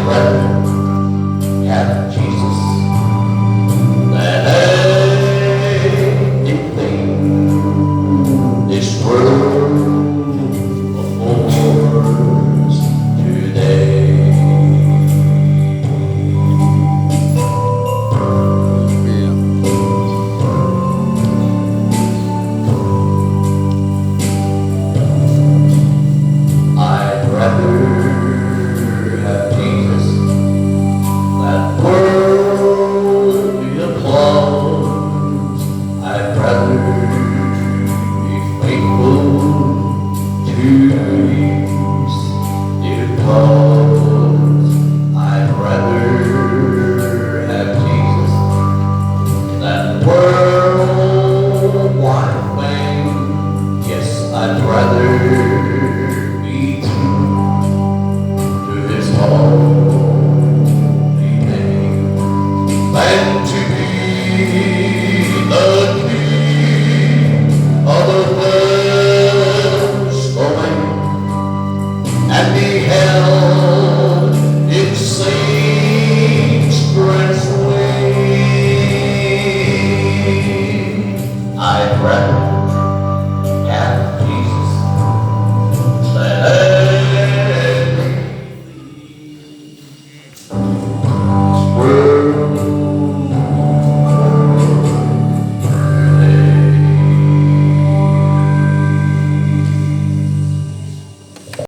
I'd rather have Jesus than anything this world affords today. I'd rather have Jesus, that worldly applause. I'd rather be faithful to His dear cause. I'd rather have Jesus, that worldwide fame. Yes, I'd rather be true to His holy name than to be the king of the first domain and be held in Satan's strength's way. I'd rather